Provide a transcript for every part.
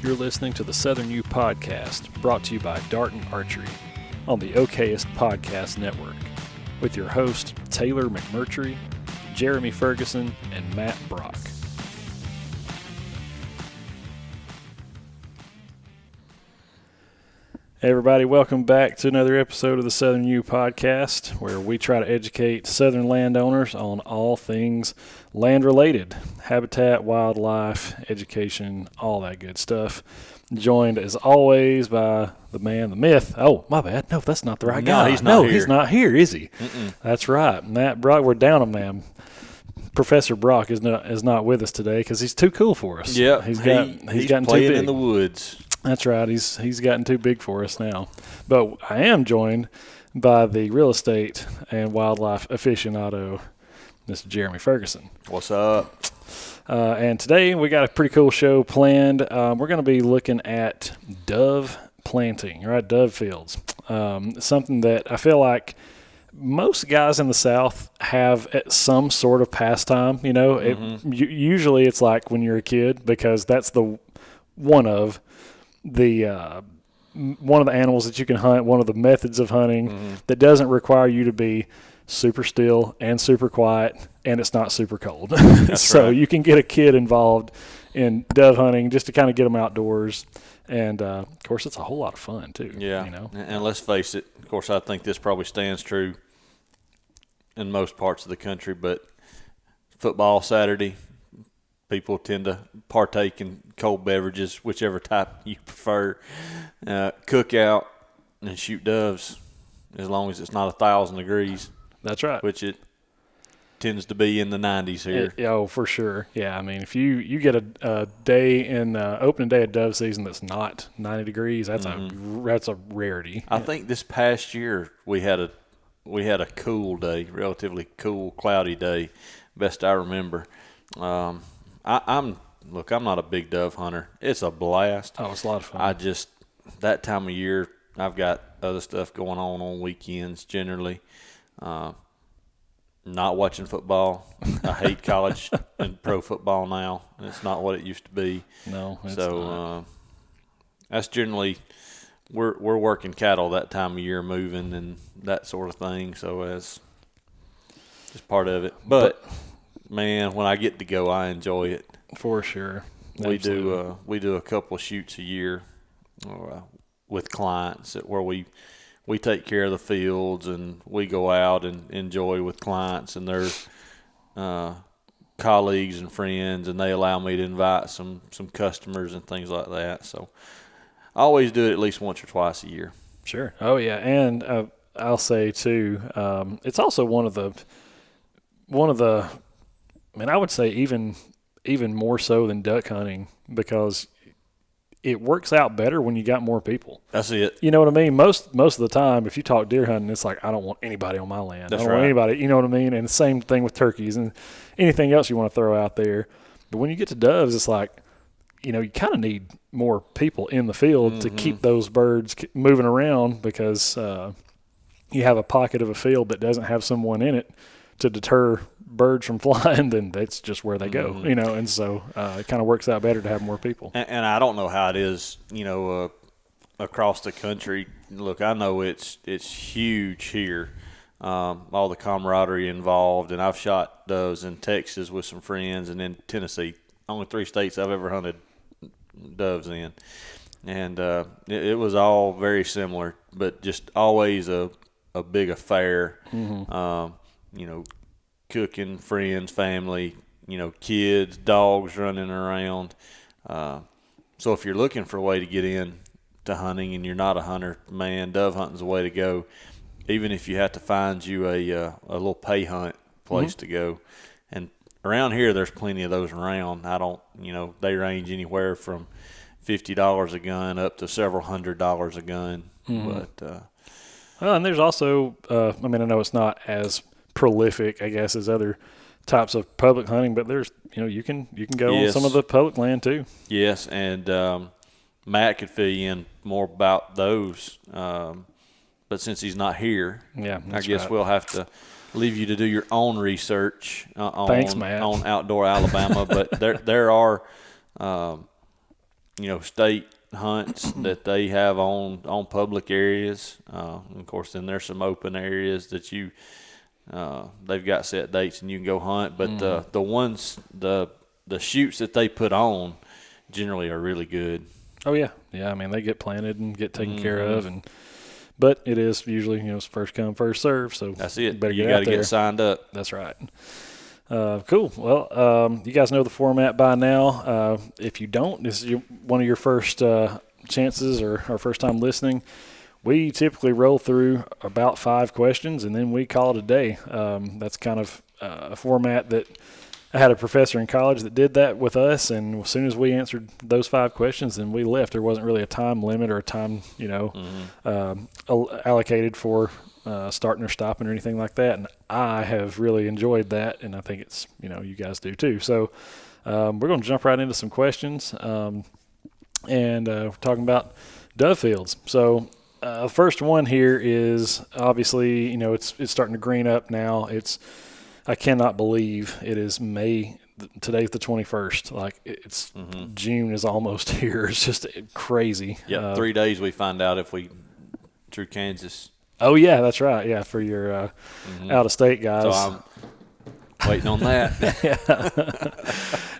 You're listening to the Southern U Podcast, brought to you by Darton Archery on the Okayest Podcast Network, with your hosts Taylor McMurtry, Jeremy Ferguson, and Matt Brock. Hey everybody, welcome back to another episode of the Southern U Podcast, where we try to educate Southern landowners on all things land-related, habitat, wildlife, education, all that good stuff. Joined, as always, by the man, the myth. Oh, my bad. No, that's not the right guy. He's not here. He's not here, is he? Mm-mm. That's right. Matt Brock, we're down him, man. Professor Brock is not with us today because he's too cool for us. Yeah, he's gotten playing too big in the woods. That's right. He's gotten too big for us now. But I am joined by the real estate and wildlife aficionado, Mr. Jeremy Ferguson. What's up? And today we got a pretty cool show planned. We're going to be looking at dove planting, right? Dove fields. Something that I feel like most guys in the South have at some sort of pastime. You know, usually it's like when you're a kid, because that's one of the animals that you can hunt, one of the methods of hunting that doesn't require you to be super still and super quiet, and it's not super cold. So right. You can get a kid involved in dove hunting just to kind of get them outdoors. And, of course, it's a whole lot of fun, too. Yeah, you know? And let's face it, of course, I think this probably stands true in most parts of the country, but football Saturday, people tend to partake in cold beverages, whichever type you prefer, cook out and shoot doves as long as it's not 1,000 degrees. That's right. Which it tends to be in the 90s here. Oh, for sure. Yeah, I mean, if you get a day in opening day of dove season that's not 90 degrees, that's a rarity. I think this past year we had a cool day, relatively cool, cloudy day, best I remember. I'm not a big dove hunter. It's a blast. Oh, it's a lot of fun. That time of year, I've got other stuff going on weekends generally. Not watching football. I hate college and pro football now. It's not what it used to be. No, it's not. That's generally we're working cattle that time of year, moving and that sort of thing. So it's just part of it. But man, when I get to go, I enjoy it. For sure. We do a couple of shoots a year with clients where we take care of the fields and we go out and enjoy with clients and their colleagues and friends, and they allow me to invite some customers and things like that. So I always do it at least once or twice a year. Sure. Oh yeah, and I'll say too, it's also one of the. I mean, I would say even more so than duck hunting, because it works out better when you got more people. That's it. You know what I mean? Most of the time, if you talk deer hunting, it's like, I don't want anybody on my land. That's I don't want anybody. You know what I mean? And the same thing with turkeys and anything else you want to throw out there. But when you get to doves, it's like, you know, you kind of need more people in the field to keep those birds moving around, because you have a pocket of a field that doesn't have someone in it to deter birds from flying, then that's just where they go, you know, and so it kind of works out better to have more people. And I don't know how it is, you know, across the country. Look, I know it's huge here, all the camaraderie involved, and I've shot doves in Texas with some friends, and in Tennessee, only 3 states I've ever hunted doves in, and it was all very similar, but just always a big affair. You know, cooking, friends, family, you know, kids, dogs running around. So if you're looking for a way to get in to hunting and you're not a hunter, man, dove hunting's the way to go. Even if you have to find you a little pay hunt place to go. And around here, there's plenty of those around. They range anywhere from $50 a gun up to several $100s a gun. But well, and there's also, I know it's not as prolific, I guess, as other types of public hunting, but there's, you know, you can go on some of the public land too. Yes, and Matt could fill you in more about those, but since he's not here, I guess we'll have to leave you to do your own research on Outdoor Alabama. But there are state hunts that they have on public areas. Of course, then there's some open areas that they've got set dates and you can go hunt. But the shoots that they put on generally are really good. Oh yeah. I mean, they get planted and get taken care of, but it is usually it's first come first serve. So that's it. You got to get signed up. That's right. Cool. Well, you guys know the format by now. If you don't, this is one of your first chances or first time listening. We typically roll through about 5 questions and then we call it a day. That's kind of a format that I had a professor in college that did that with us, and as soon as we answered those 5 questions, then we left. There wasn't really a time limit or a time, allocated for starting or stopping or anything like that. And I have really enjoyed that, and I think it's, you guys do too. So we're going to jump right into some questions, and we're talking about dove fields. So the first one here is obviously, it's starting to green up now. I cannot believe it is May. Today's the 21st. Like it's June is almost here. It's just crazy. Yeah, 3 days we find out if we through Kansas. Oh yeah, that's right. Yeah, for your out of state guys. So I'm waiting on that.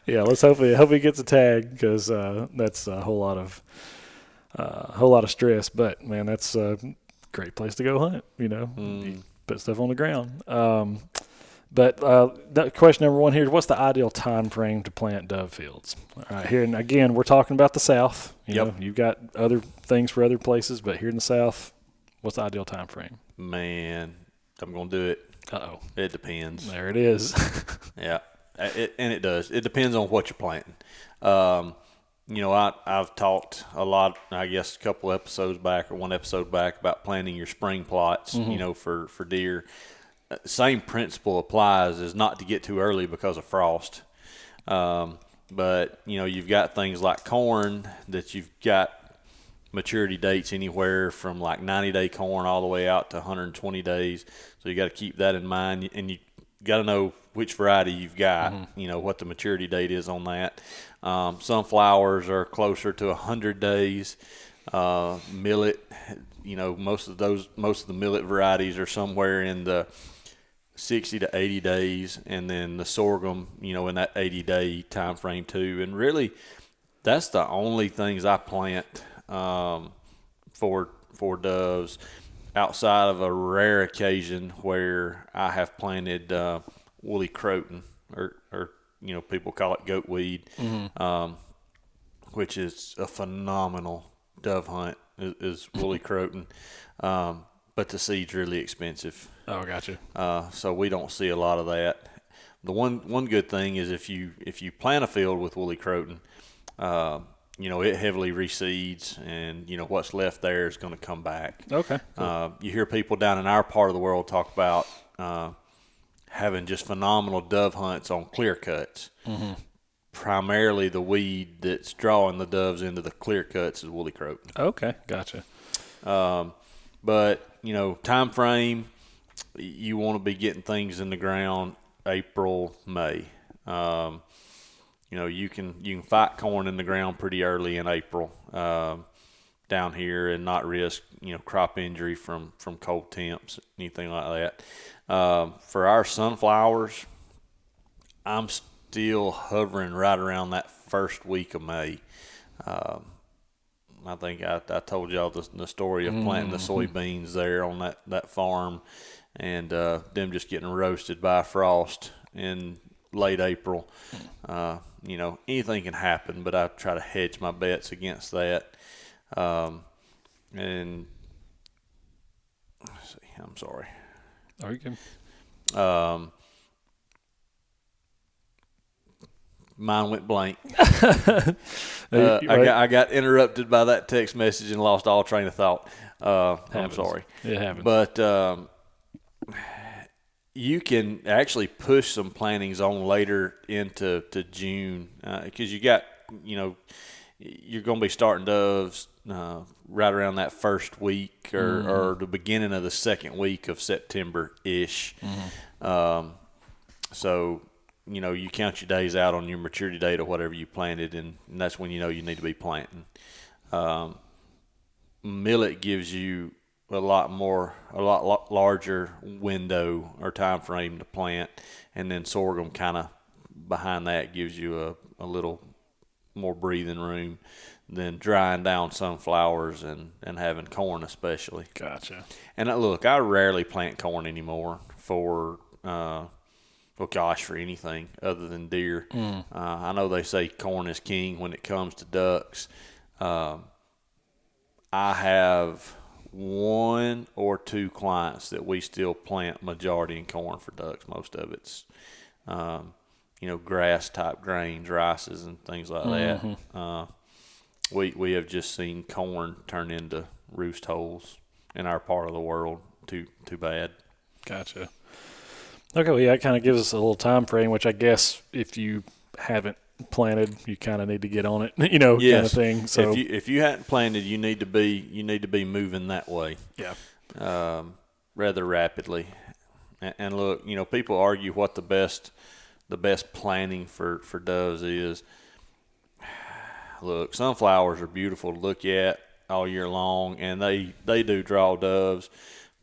Yeah, let's hope he gets a tag because that's a whole lot of stress. But man, that's a great place to go hunt. You put stuff on the ground. But question number 1 here is, what's the ideal time frame to plant dove fields? All right, here, and again, we're talking about the South. You've got other things for other places, but here in the South, what's the ideal time frame? Man, I'm going to do it. Uh-oh. It depends. There it is. Yeah, it does. It depends on what you're planting. I've talked a lot, I guess a couple episodes back or one episode back about planting your spring plots, for deer. Same principle applies, is not to get too early because of frost. But, you've got things like corn that you've got maturity dates anywhere from like 90-day corn all the way out to 120 days. So you got to keep that in mind. And you got to know which variety you've got, what the maturity date is on that. Sunflowers are closer to 100 days. Millet, most of the millet varieties are somewhere in the 60 to 80 days, and then the sorghum, in that 80-day time frame too. And really, that's the only things I plant for doves, outside of a rare occasion where I have planted woolly croton, or people call it goatweed, which is a phenomenal dove hunt. Is woolly croton, but the seed's really expensive. Oh, gotcha. So we don't see a lot of that. The one good thing is if you plant a field with woolly croton, it heavily reseeds, and what's left there is going to come back. Okay. Cool. You hear people down in our part of the world talk about having just phenomenal dove hunts on clear cuts. Primarily the weed that's drawing the doves into the clear cuts is woolly croton. Okay, gotcha. But time frame, you want to be getting things in the ground April, May. You can fight corn in the ground pretty early in April down here and not risk crop injury from cold temps, anything like that. For our sunflowers, I'm still hovering right around that first week of May. I think I told y'all the story of planting the soybeans there on that farm, and them just getting roasted by frost in late April. Anything can happen, but I try to hedge my bets against that. And let's see, I'm sorry. Are you good? Mine went blank. I got interrupted by that text message and lost all train of thought. I'm sorry. It happens. But you can actually push some plantings on later into June, because you got, you're going to be starting doves right around that first week or the beginning of the second week of September-ish. So you count your days out on your maturity date or whatever you planted, and that's when you know you need to be planting. Millet gives you a lot larger window or time frame to plant, and then sorghum kind of behind that gives you a little more breathing room than drying down sunflowers and having corn especially. Gotcha. And look, I rarely plant corn anymore for for anything other than deer. I know they say corn is king when it comes to ducks. I have 1 or 2 clients that we still plant majority in corn for ducks. Most of it's, grass type grains, rices, and things like that. We have just seen corn turn into roost holes in our part of the world. Too bad. Gotcha. Okay, well, yeah, it kind of gives us a little time frame, which I guess if you haven't planted, you kind of need to get on it, kind of thing. So if you hadn't planted, you need to be moving that way. Yeah. Rather rapidly. And look, people argue what the best planting for doves is. Look, sunflowers are beautiful to look at all year long, and they do draw doves.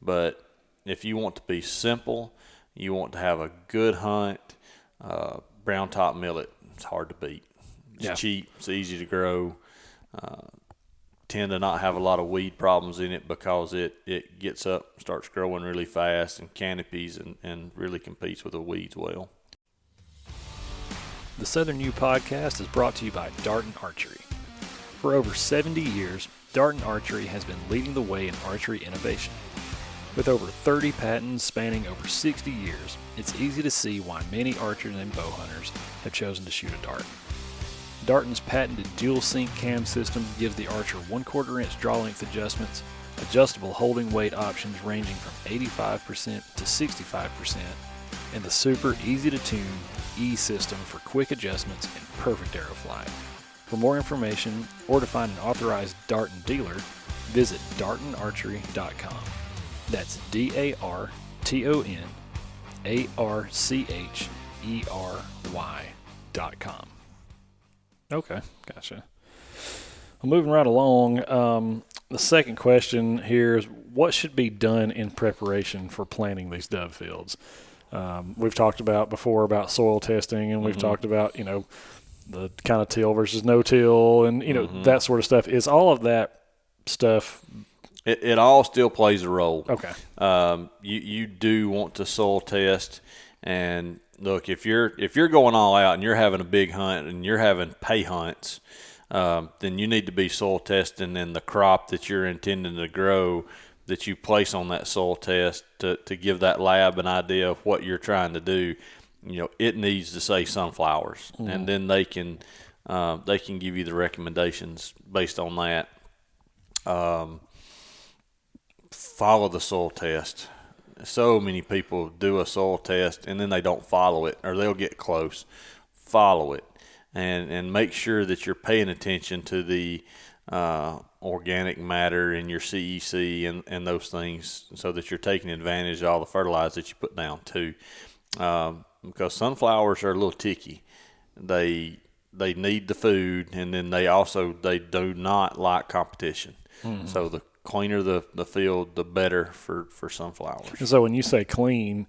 But if you want to be simple, you want to have a good hunt, brown top millet, it's hard to beat. It's cheap, it's easy to grow, tend to not have a lot of weed problems in it because it gets up, starts growing really fast and canopies and really competes with the weeds well. The Southern U podcast is brought to you by Darton Archery. For over 70 years, Darton Archery has been leading the way in archery innovation. With over 30 patents spanning over 60 years, it's easy to see why many archers and bow hunters have chosen to shoot a dart. Darton's patented dual sync cam system gives the archer 1/4 inch draw length adjustments, adjustable holding weight options ranging from 85% to 65%, and the super easy to tune E-system for quick adjustments and perfect arrow flight. For more information or to find an authorized Darton dealer, visit dartonarchery.com. That's DartonArchery.com. Okay, gotcha. Well, moving right along, the second question here is what should be done in preparation for planting these dove fields? We've talked about before about soil testing, and we've talked about, the kind of till versus no till and, that sort of stuff. Is all of that stuff? It all still plays a role. Okay. You do want to soil test, and look, if you're going all out and you're having a big hunt and you're having pay hunts, then you need to be soil testing and the crop that you're intending to grow that you place on that soil test to give that lab an idea of what you're trying to do. It needs to say sunflowers, and then they can give you the recommendations based on that. Follow the soil test. So many people do a soil test and then they don't follow it, or they'll get close. Follow it, and make sure that you're paying attention to the organic matter in your CEC and those things, so that you're taking advantage of all the fertilizer that you put down too. Because sunflowers are a little ticky. They need the food, and then they do not like competition. So the cleaner the field, the better for sunflowers. And so when you say clean,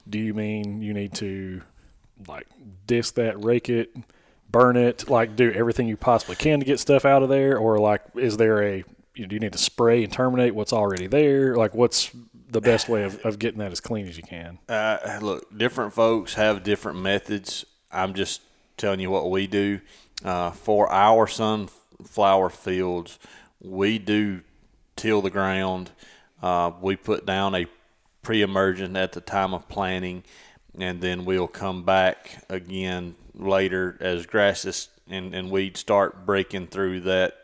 do you mean you need to disc that, rake it, burn it, do everything you possibly can to get stuff out of there? Or is there do you need to spray and terminate what's already there? What's the best way of getting that as clean as you can? Look, different folks have different methods. I'm just telling you what we do. For our sunflower fields, we do till the ground. We put down a pre-emergent at the time of planting, and then we'll come back again later as grasses and weeds start breaking through that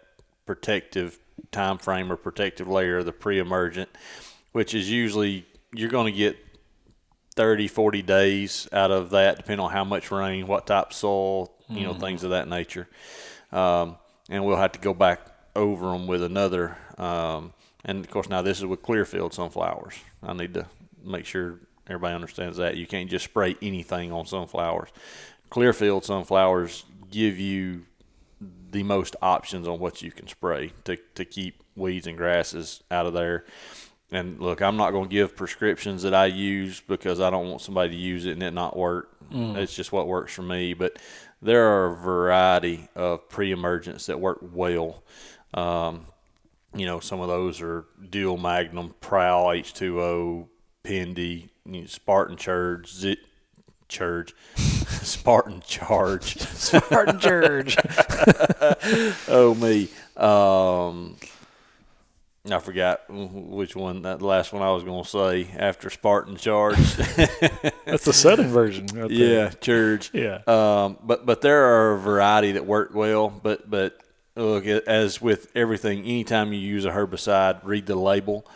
protective time frame or protective layer of the pre-emergent, which is usually you're going to get 30, 40 days out of that, depending on how much rain, what type of soil, things of that nature. And we'll have to go back over them with another. And, of course, now this is with Clearfield sunflowers. I need to make sure everybody understands that. You can't just spray anything on sunflowers. Clearfield sunflowers give you the most options on what you can spray to keep weeds and grasses out of there. And look, I'm not going to give prescriptions that I use because I don't want somebody to use it and it not work. It's just what works for me. But there are a variety of pre-emergents that work well. Some of those are Dual Magnum, Prowl, H2O, Pendy, Spartan Charge, Spartan Charge. Spartan Charge. Oh, me. I forgot which one, that last one I was going to say after Spartan Charge. That's the Southern version right there. Yeah, Charge. Yeah. But there are a variety that work well. But look, as with everything, anytime you use a herbicide, read the label.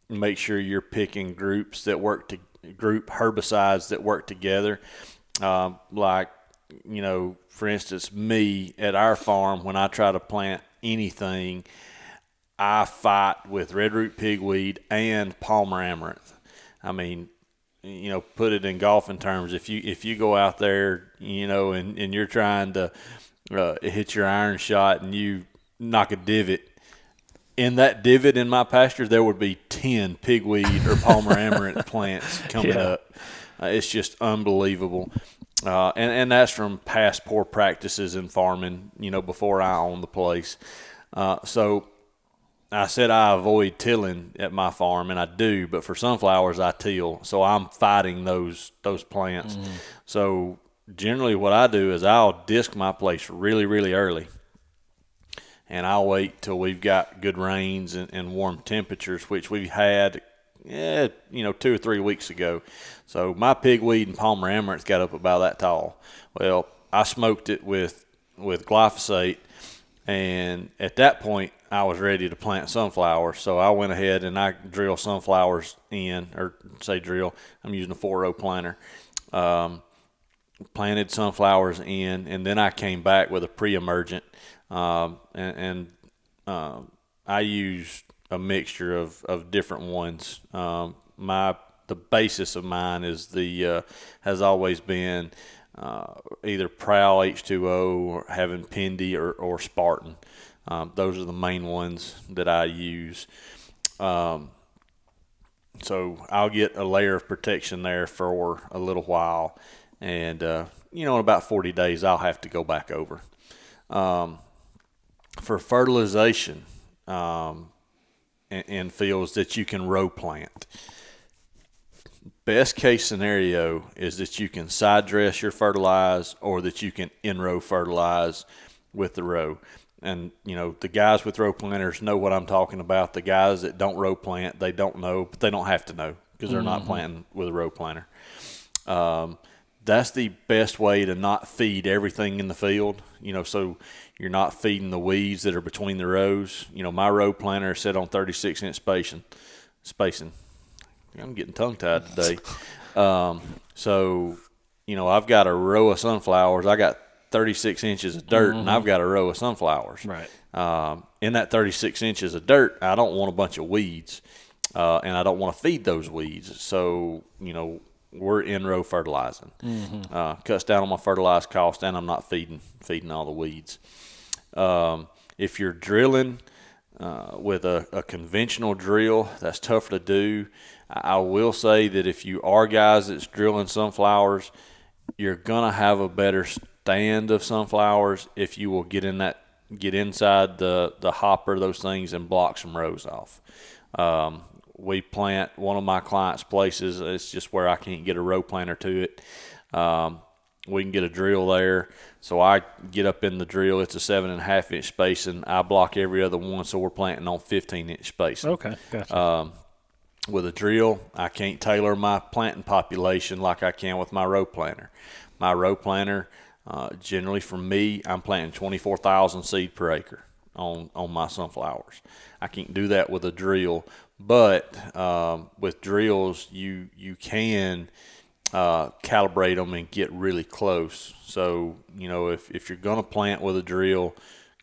Make sure you're picking group herbicides that work together. For instance, me at our farm, when I try to plant anything, I fight with red root pigweed and Palmer amaranth. I mean, put it in golfing terms. If you go out there, and you're trying to hit your iron shot and you knock a divot, in that divot in my pasture, there would be 10 pigweed or Palmer amaranth plants coming up. It's just unbelievable. And that's from past poor practices in farming, before I owned the place. So I said I avoid tilling at my farm, and I do, but for sunflowers I till. So I'm fighting those plants. So generally what I do is I'll disc my place really, really early. And I'll wait till we've got good rains and warm temperatures, which we had, 2 or 3 weeks ago. So my pigweed and Palmer amaranth got up about that tall. Well, I smoked it with glyphosate, and at that point I was ready to plant sunflowers. So I went ahead and I drilled sunflowers in, or say drill, I'm using a 4-row planter. Planted sunflowers in, and then I came back with a pre-emergent. I used a mixture of different ones. The basis of mine is has always been either Prowl H2O or having Pendy or Spartan. Those are the main ones that I use. So I'll get a layer of protection there for a little while, and in about 40 days I'll have to go back over. For fertilization in fields that you can row plant, best case scenario is that you can side dress your fertilize, or that you can in-row fertilize with the row. And, the guys with row planters know what I'm talking about. The guys that don't row plant, they don't know, but they don't have to know because they're not planting with a row planter. That's the best way to not feed everything in the field, so you're not feeding the weeds that are between the rows. My row planter is set on 36-inch spacing. I'm getting tongue-tied today. So, I've got a row of sunflowers. I got 36 inches of dirt, and I've got a row of sunflowers. Right. In that 36 inches of dirt, I don't want a bunch of weeds, and I don't want to feed those weeds. So, we're in-row fertilizing. Cuts down on my fertilizer cost, and I'm not feeding all the weeds. If you're drilling with a conventional drill, that's tougher to do. I will say that if you are guys that's drilling sunflowers, you're gonna have a better stand of sunflowers if you will get inside the hopper, those things, and block some rows off. We plant one of my clients' places. It's just where I can't get a row planter to it. We can get a drill there. So I get up in the drill. It's a 7.5-inch spacing. I block every other one, so we're planting on 15-inch spacing. Okay, gotcha. With a drill, I can't tailor my planting population like I can with my row planter. My row planter, generally for me, I'm planting 24,000 seed per acre on my sunflowers. I can't do that with a drill. But with drills, you can calibrate them and get really close. So, if you're going to plant with a drill,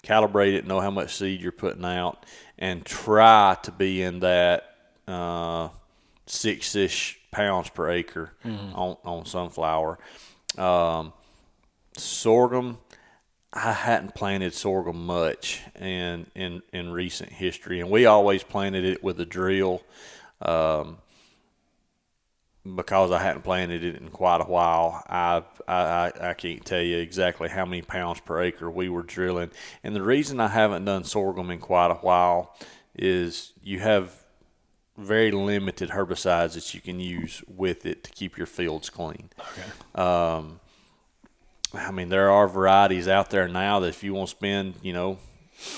calibrate it, know how much seed you're putting out, and try to be in that 6-ish pounds per acre on sunflower. Sorghum, I hadn't planted sorghum much in recent history, and we always planted it with a drill. Because I hadn't planted it in quite a while, I can't tell you exactly how many pounds per acre we were drilling. And the reason I haven't done sorghum in quite a while is you have very limited herbicides that you can use with it to keep your fields clean. Okay. I mean, there are varieties out there now that if you want to spend,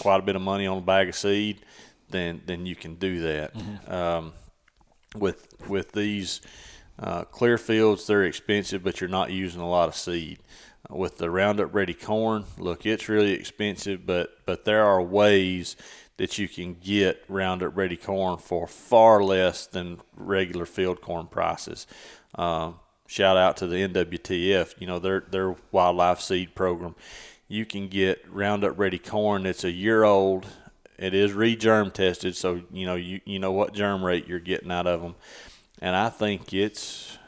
quite a bit of money on a bag of seed, then you can do that. With these clear fields, they're expensive, but you're not using a lot of seed. With the Roundup Ready corn, look, it's really expensive, but there are ways that you can get Roundup Ready corn for far less than regular field corn prices. Shout out to the NWTF, their wildlife seed program. You can get Roundup Ready corn that's a year old. It is re-germ tested, so you know what germ rate you're getting out of them. And I think it's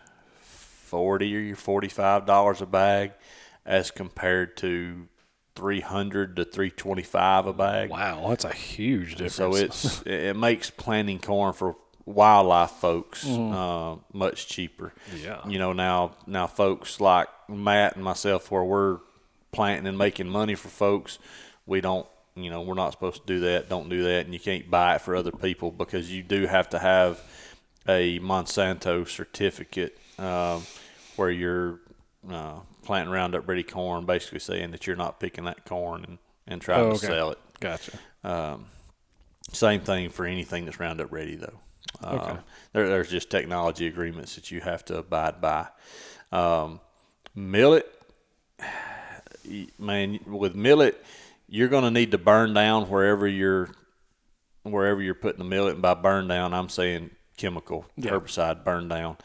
$40 or $45 a bag, as compared to $300 to $325 a bag. Wow, that's a huge difference. So it makes planting corn for wildlife folks much cheaper. Yeah. Now folks like Matt and myself, where we're planting and making money for folks, we don't. We're not supposed to do that. Don't do that, and you can't buy it for other people, because you do have to have a Monsanto certificate where you're planting Roundup Ready corn, basically saying that you're not picking that corn and trying to sell it. Gotcha. Same thing for anything that's Roundup Ready, though. Okay. There's just technology agreements that you have to abide by. Millet, man, with millet, you're going to need to burn down wherever you're putting the millet. And by burn down, I'm saying chemical herbicide burn down.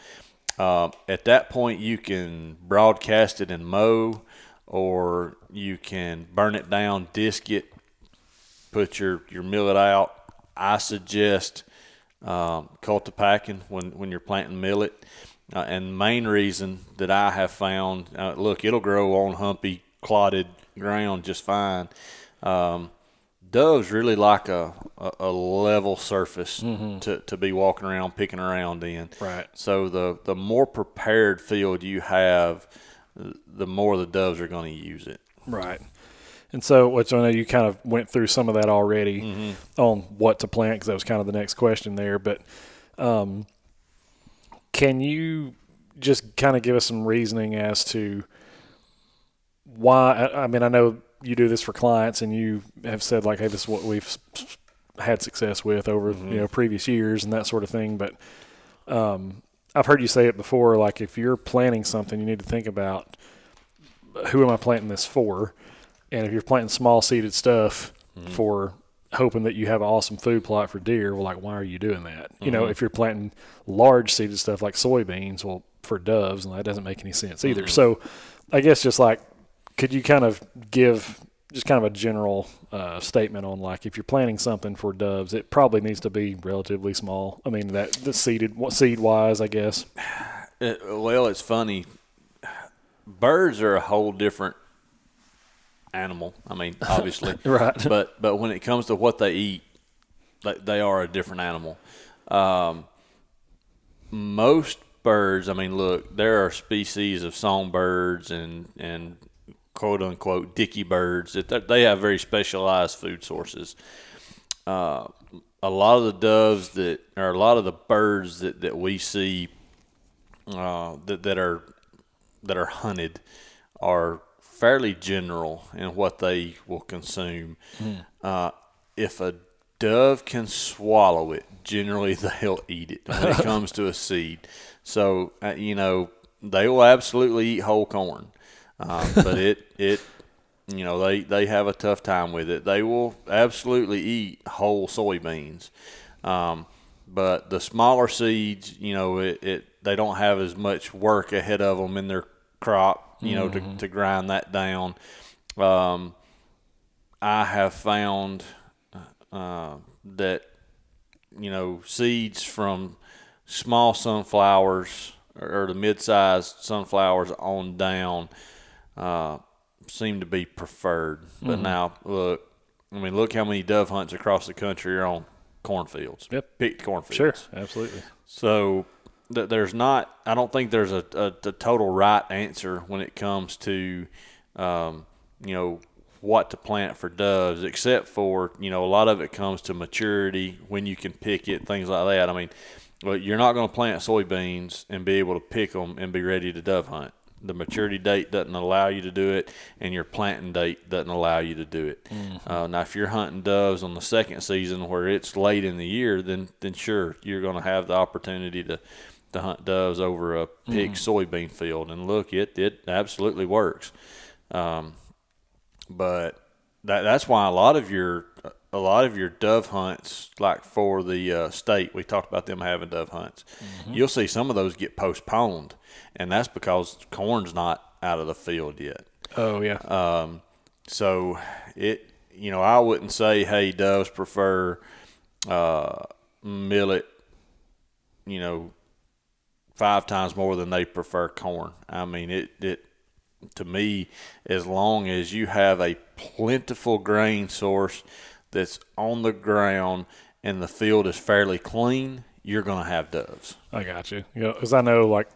At that point, you can broadcast it and mow, or you can burn it down, disc it, put your millet out. I suggest cultipacking when you're planting millet. And the main reason that I have found, look, it'll grow on humpy, clotted ground just fine. Doves really like a level surface to be walking around, picking around in. Right. So the more prepared field you have, the more the doves are going to use it. Right. And so, which I know you kind of went through some of that already on what to plant, because that was kind of the next question there. But can you just kind of give us some reasoning as to why? I mean, I know you do this for clients, and you have said, like, hey, this is what we've had success with over previous years and that sort of thing. But I've heard you say it before, like, if you're planting something, you need to think about, who am I planting this for? And if you're planting small seeded stuff for hoping that you have an awesome food plot for deer, well, like, why are you doing that? If you're planting large seeded stuff like soybeans, well, for doves, and that doesn't make any sense either. So I guess just like, could you kind of give just kind of a general statement on, like, if you're planting something for doves, it probably needs to be relatively small. I mean, the seed wise, I guess. Well, it's funny. Birds are a whole different animal. I mean, obviously, right. But when it comes to what they eat, they are a different animal. Most birds, I mean, look, there are species of songbirds and quote unquote dicky birds that they have very specialized food sources. A lot of the doves a lot of the birds that we see that are hunted are fairly general in what they will consume. If a dove can swallow it, generally they'll eat it when it comes to a seed. So, they will absolutely eat whole corn. But they have a tough time with it. They will absolutely eat whole soybeans. But the smaller seeds, they don't have as much work ahead of them in their crop, to grind that down. I have found that, seeds from small sunflowers or the mid-sized sunflowers on down seem to be preferred. But now, look how many dove hunts across the country are on cornfields. Yep. Picked cornfields. Sure, absolutely. So there's not – I don't think there's a total right answer when it comes to, what to plant for doves, except for, a lot of it comes to maturity, when you can pick it, things like that. I mean, well, you're not going to plant soybeans and be able to pick them and be ready to dove hunt. The maturity date doesn't allow you to do it, and your planting date doesn't allow you to do it. Now, if you're hunting doves on the second season where it's late in the year, then sure, you're going to have the opportunity to hunt doves over a picked soybean field. And look, it absolutely works. But that's why a lot of your dove hunts, like for the state, we talked about them having dove hunts. You'll see some of those get postponed, and that's because corn's not out of the field yet. Oh yeah. So I wouldn't say, hey, doves prefer millet, 5 times more than they prefer corn. I mean, it to me, as long as you have a plentiful grain source that's on the ground and the field is fairly clean, you're going to have doves. I got you. Because I know, like,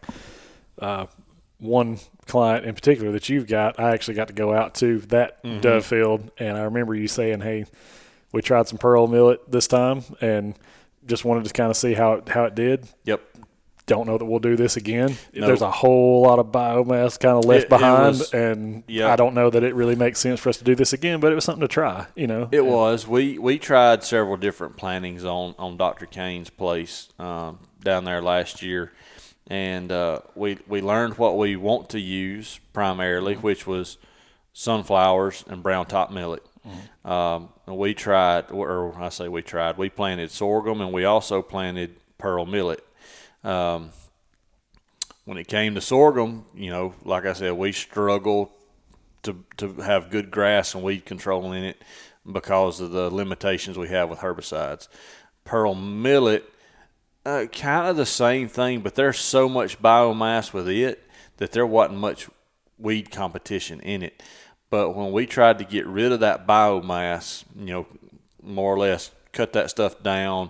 one client in particular that you've got, I actually got to go out to that dove field, and I remember you saying, hey, we tried some pearl millet this time and just wanted to kind of see how it did. Yep. Don't know that we'll do this again. Nope. There's a whole lot of biomass kind of left behind, and I don't know that it really makes sense for us to do this again, but it was something to try, It was. We tried several different plantings on Dr. Kane's place down there last year, and we learned what we want to use primarily, which was sunflowers and brown top millet. We planted sorghum, and we also planted pearl millet. When it came to sorghum, like I said, we struggled to have good grass and weed control in it because of the limitations we have with herbicides. Pearl millet, kind of the same thing, but there's so much biomass with it that there wasn't much weed competition in it. But when we tried to get rid of that biomass, more or less cut that stuff down,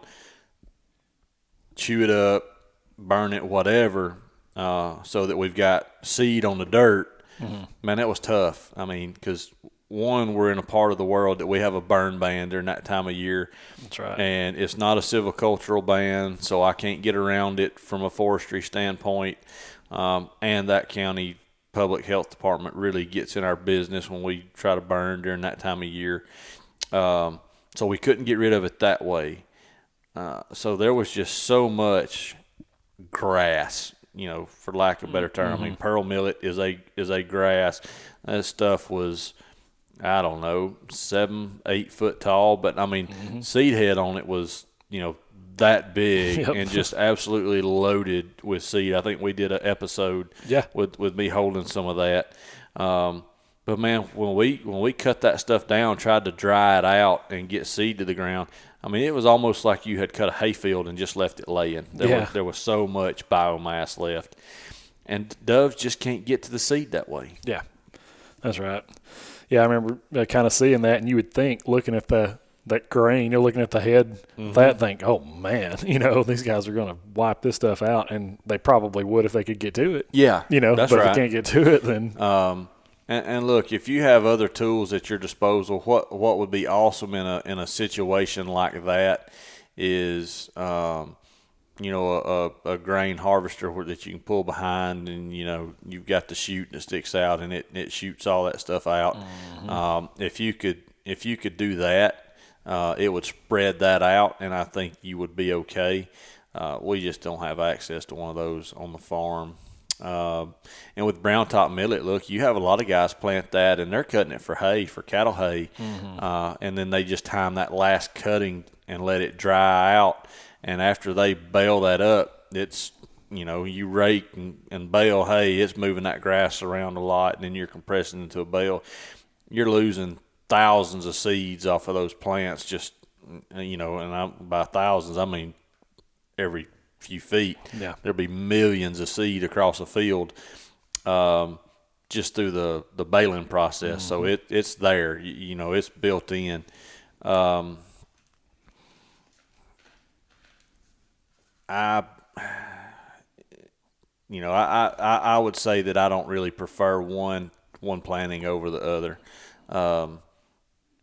chew it up, burn it, whatever, so that we've got seed on the dirt, man, that was tough. I mean, because one, we're in a part of the world that we have a burn ban during that time of year. That's right. And it's not a silvicultural ban, so I can't get around it from a forestry standpoint. And that county public health department really gets in our business when we try to burn during that time of year. So we couldn't get rid of it that way. So there was just so much grass, for lack of a better term. I mean, pearl millet is a grass. That stuff was, I don't know, 7-8 foot tall, but I mean, seed head on it was, that big and just absolutely loaded with seed. I think we did an episode with me holding some of that. But man, when we cut that stuff down, tried to dry it out and get seed to the ground, I mean, it was almost like you had cut a hayfield and just left it laying. There was so much biomass left. And doves just can't get to the seed that way. Yeah, that's right. Yeah, I remember kind of seeing that, and you would think, looking at that grain, you're looking at the head, that think, oh, man, these guys are going to wipe this stuff out, and they probably would if they could get to it. Yeah, that's but if they can't get to it, then And look, if you have other tools at your disposal, what would be awesome in a situation like that is, a grain harvester that you can pull behind, and you've got the chute that sticks out, and it shoots all that stuff out. If you could do that, it would spread that out, and I think you would be okay. We just don't have access to one of those on the farm. And with brown top millet, look, you have a lot of guys plant that, and they're cutting it for hay, for cattle hay, and then they just time that last cutting and let it dry out. And after they bale that up, it's, you rake and bale hay, it's moving that grass around a lot, and then you're compressing into a bale. You're losing thousands of seeds off of those plants, just, and by thousands, I mean every few feet, Yeah. there'll be millions of seed across a field, just through the baling process. So it's there, it's built in. I would say that I don't really prefer one planting over the other,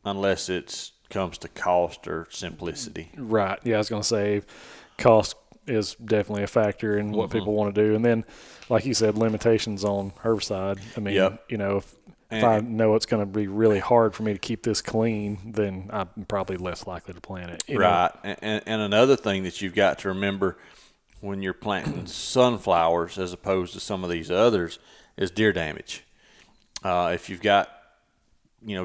unless it comes to cost or simplicity. Right. Yeah, I was going to say cost is definitely a factor in what people want to do. And then, like you said, limitations on herbicide. I mean, Yep. If I know it's going to be really hard for me to keep this clean, then I'm probably less likely to plant it. Right. And another thing that you've got to remember when you're planting sunflowers as opposed to some of these others is deer damage. If you've got,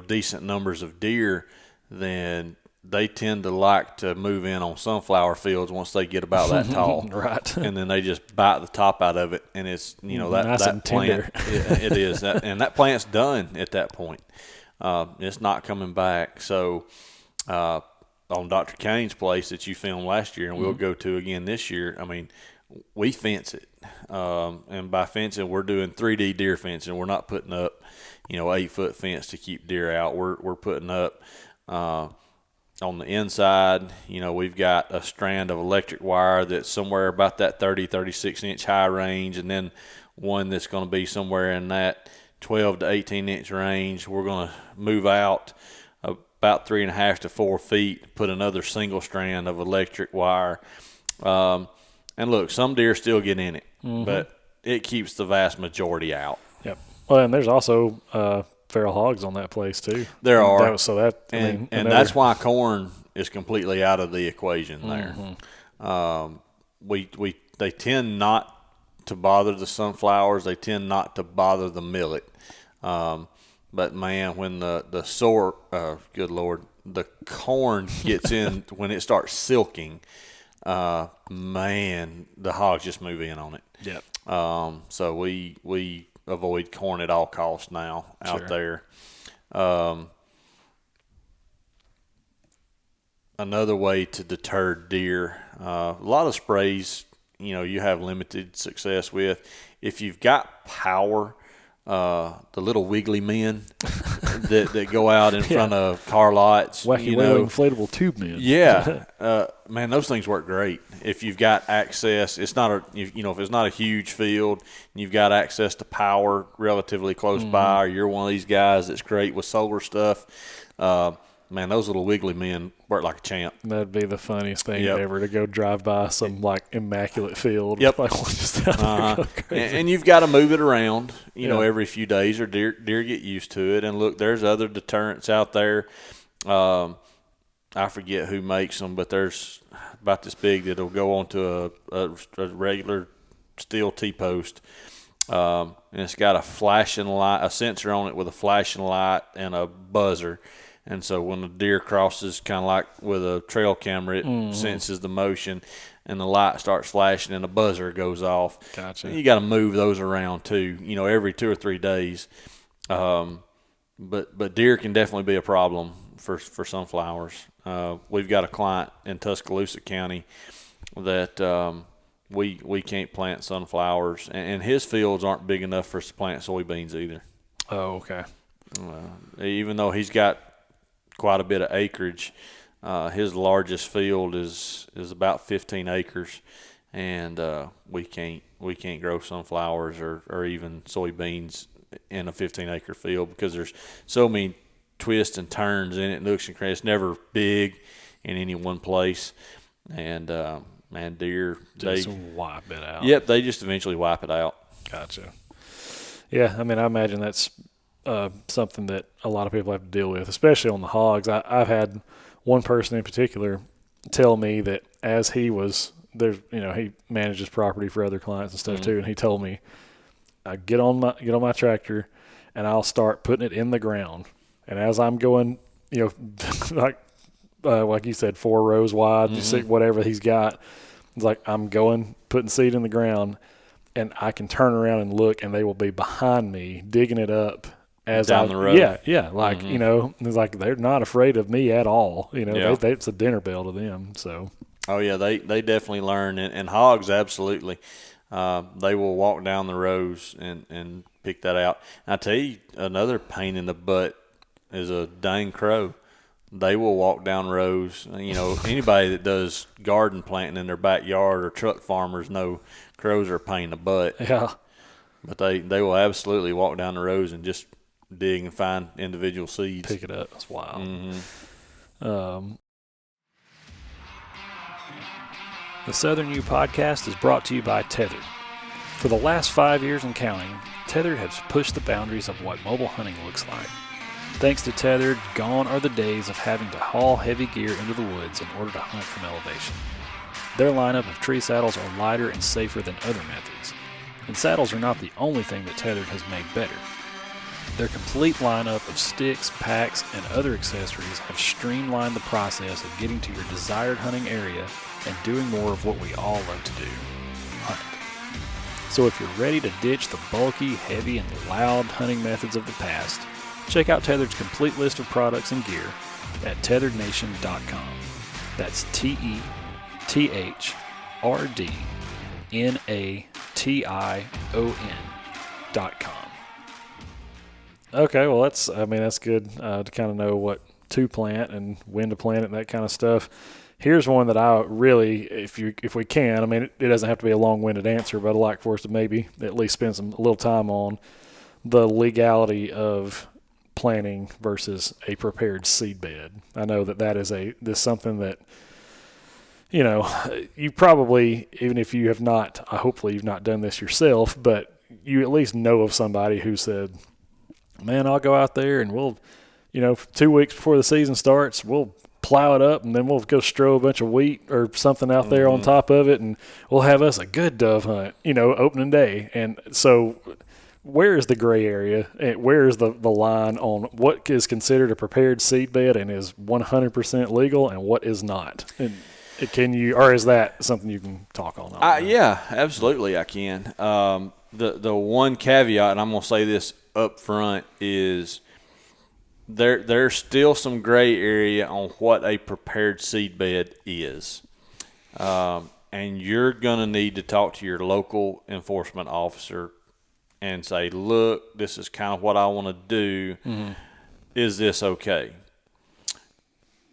decent numbers of deer, then they tend to like to move in on sunflower fields once they get about that tall. Right. And then they just bite the top out of it, and it's, Nice that and plant, tender. it is. And that plant's done at that point. It's not coming back. So on Dr. Kane's place that you filmed last year, and we'll go to again this year, I mean, we fence it. And by fencing, we're doing 3D deer fencing. We're not putting up, 8-foot fence to keep deer out. We're putting up on the inside, we've got a strand of electric wire that's somewhere about that 36-inch high range, and then one that's going to be somewhere in that 12 to 18-inch range. We're going to move out about 3.5 to 4 feet, put another single strand of electric wire. And look, some deer still get in it, but it keeps the vast majority out. Yep. Well, and there's also feral hogs on that place too. There are. And that's why corn is completely out of the equation there. They tend not to bother the sunflowers. They tend not to bother the millet. But man, when good Lord, the corn gets in, when it starts silking, man, the hogs just move in on it. Yep. So we avoid corn at all costs now out there. Another way to deter deer, a lot of sprays, you have limited success with. If you've got power, the little wiggly men that go out in front of car lots, wacky wheel inflatable tube men. Yeah, man, those things work great. If you've got access, it's not if it's not a huge field, and you've got access to power relatively close by, or you're one of these guys that's great with solar stuff. Man, those little wiggly men work like a champ. That'd be the funniest thing ever, to go drive by some immaculate field. Yep. Just out there crazy. And you've got to move it around, every few days, or deer get used to it. And look, there's other deterrents out there. I forget who makes them, but there's about this big that'll go onto a regular steel T-post. And it's got a flashing light, a sensor on it with a flashing light and a buzzer. And so when the deer crosses, kind of like with a trail camera, it senses the motion, and the light starts flashing, and the buzzer goes off. Gotcha. You got to move those around too, every 2 or 3 days. But deer can definitely be a problem for sunflowers. We've got a client in Tuscaloosa County that we can't plant sunflowers, and his fields aren't big enough for us to plant soybeans either. Oh, okay. Even though he's got quite a bit of acreage, his largest field is about 15 acres, and we can't grow sunflowers or even soybeans in a 15-acre field because there's so many twists and turns in it, nooks and crannies. It's never big in any one place, and man, deer just wipe it out. Yep, they just eventually wipe it out. Gotcha. Yeah, I mean, I imagine that's something that a lot of people have to deal with, especially on the hogs. I've had one person in particular tell me that as he was there, he manages property for other clients and stuff too, and he told me, I get on my tractor and I'll start putting it in the ground, and as I'm going, like you said, 4 rows wide, you see whatever he's got. It's like I'm going, putting seed in the ground, and I can turn around and look, and they will be behind me digging it up as down the road. Yeah, like it's like they're not afraid of me at all. It's a dinner bell to them. So Oh yeah, they definitely learn, and hogs absolutely. They will walk down the rows and pick that out. And I tell you, another pain in the butt is a dang crow. They will walk down rows. Anybody that does garden planting in their backyard or truck farmers know crows are a pain in the butt. Yeah. But they will absolutely walk down the rows and just dig and find individual seeds. Pick it up. That's wild. The Southern U podcast is brought to you by Tethered. For the last 5 years and counting, Tethered has pushed the boundaries of what mobile hunting looks like. Thanks to Tethered, gone are the days of having to haul heavy gear into the woods in order to hunt from elevation. Their lineup of tree saddles are lighter and safer than other methods. And saddles are not the only thing that Tethered has made better. Their complete lineup of sticks, packs, and other accessories have streamlined the process of getting to your desired hunting area and doing more of what we all love to do, hunt. So if you're ready to ditch the bulky, heavy, and loud hunting methods of the past, check out Tethered's complete list of products and gear at tetherednation.com. That's TETHRDNATION.com. Okay, well that's good to kind of know what to plant and when to plant it and that kind of stuff. Here's one that I really, if we can, it doesn't have to be a long-winded answer, but I'd like for us to maybe at least spend a little time on the legality of planting versus a prepared seed bed. I know that is something that, you probably, even if you have not, hopefully you've not done this yourself, but you at least know of somebody who said, man, I'll go out there and we'll, 2 weeks before the season starts, we'll plow it up and then we'll go strow a bunch of wheat or something out there on top of it, and we'll have us a good dove hunt, opening day. And so where is the gray area? Where is the line on what is considered a prepared seed bed and is 100% legal and what is not? And is that something you can talk on? Yeah, absolutely I can. The one caveat, and I'm going to say this up front, is there's still some gray area on what a prepared seed bed is. And you're going to need to talk to your local enforcement officer and say, look, this is kind of what I want to do. Mm-hmm. Is this okay?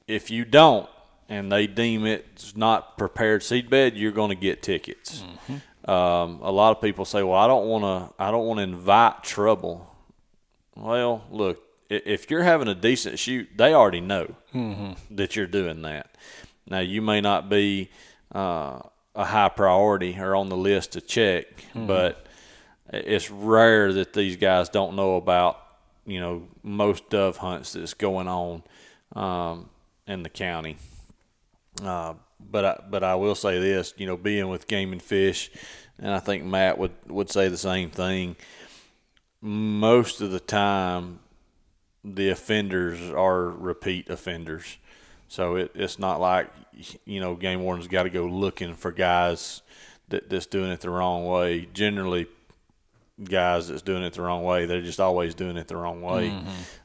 If you don't, and they deem it's not prepared seed bed, you're going to get tickets. Mm-hmm. A lot of people say, well, I don't want to invite trouble. Well, look, if you're having a decent shoot, they already know that you're doing that. Now, you may not be a high priority or on the list to check, but it's rare that these guys don't know about, most dove hunts that's going on in the county. But I will say this, being with Game and Fish, and I think Matt would say the same thing, most of the time the offenders are repeat offenders. So it's not like, game wardens got to go looking for guys that's doing it the wrong way. Generally, guys that's doing it the wrong way, they're just always doing it the wrong way.